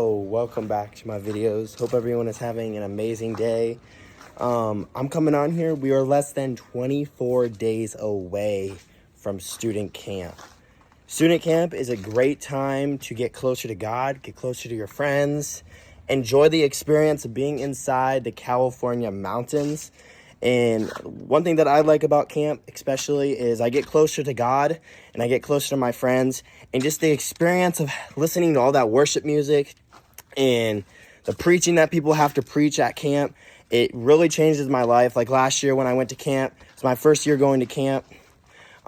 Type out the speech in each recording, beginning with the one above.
Welcome back to my videos. Hope everyone is having an amazing day. I'm coming on here. We are less than 24 days away from student camp. Student camp is a great time to get closer to God, get closer to your friends, enjoy the experience of being inside the California mountains. And one thing that I like about camp especially is I get closer to God and I get closer to my friends, and just the experience of listening to all that worship music and the preaching that people have to preach at camp. It really changes my life. Like last year when I went to camp, it's my first year going to camp.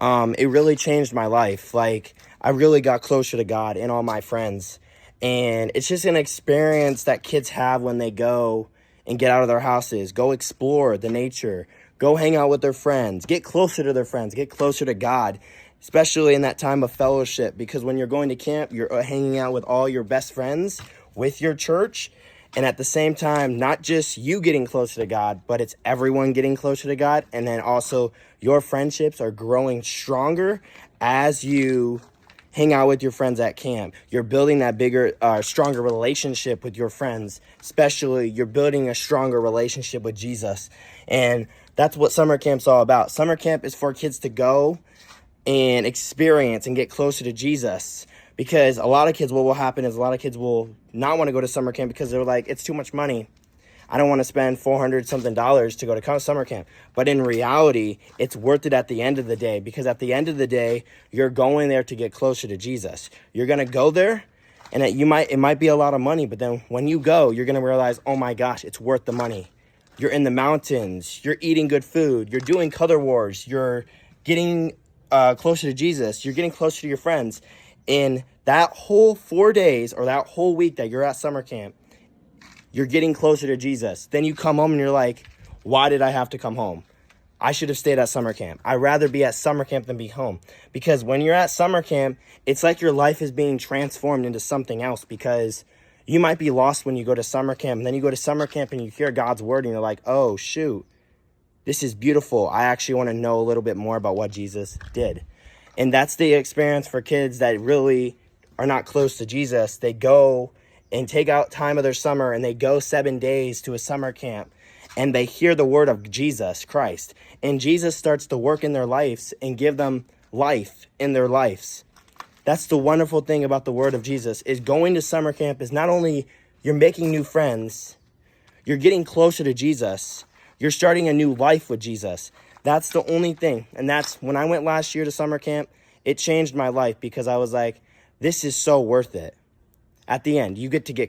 It really changed my life. Like I really got closer to God and all my friends. And it's just an experience that kids have when they go and get out of their houses, go explore the nature, go hang out with their friends, get closer to their friends, get closer to God, especially in that time of fellowship. Because when you're going to camp, you're hanging out with all your best friends with your church. And at the same time, not just you getting closer to God, but it's everyone getting closer to God. And then also your friendships are growing stronger as you hang out with your friends at camp. You're building that bigger, stronger relationship with your friends. Especially, you're building a stronger relationship with Jesus. And that's what summer camp's all about. Summer camp is for kids to go and experience and get closer to Jesus. Because a lot of kids, what will happen is a lot of kids will not want to go to summer camp because they're like, it's too much money. I don't want to spend $400 something to go to summer camp. But in reality, it's worth it at the end of the day, because at the end of the day, you're going there to get closer to Jesus. You're going to go there, and it might be a lot of money, but then when you go, you're going to realize, oh my gosh, it's worth the money. You're in the mountains, you're eating good food, you're doing color wars, you're getting closer to Jesus, you're getting closer to your friends. In that whole 4 days or that whole week that you're at summer camp, you're getting closer to Jesus. Then you come home and you're like, why did I have to come home? I should have stayed at summer camp. I'd rather be at summer camp than be home. Because when you're at summer camp, it's like your life is being transformed into something else, because you might be lost when you go to summer camp. And then you go to summer camp and you hear God's word and you're like, oh, shoot, this is beautiful. I actually want to know a little bit more about what Jesus did. And that's the experience for kids that really are not close to Jesus. They go and take out time of their summer and they go 7 days to a summer camp and they hear the word of Jesus Christ. And Jesus starts to work in their lives and give them life in their lives. That's the wonderful thing about the word of Jesus, is going to summer camp is not only you're making new friends, you're getting closer to Jesus. You're starting a new life with Jesus. That's the only thing. And that's when I went last year to summer camp, it changed my life, because I was like, this is so worth it. At the end, you get to get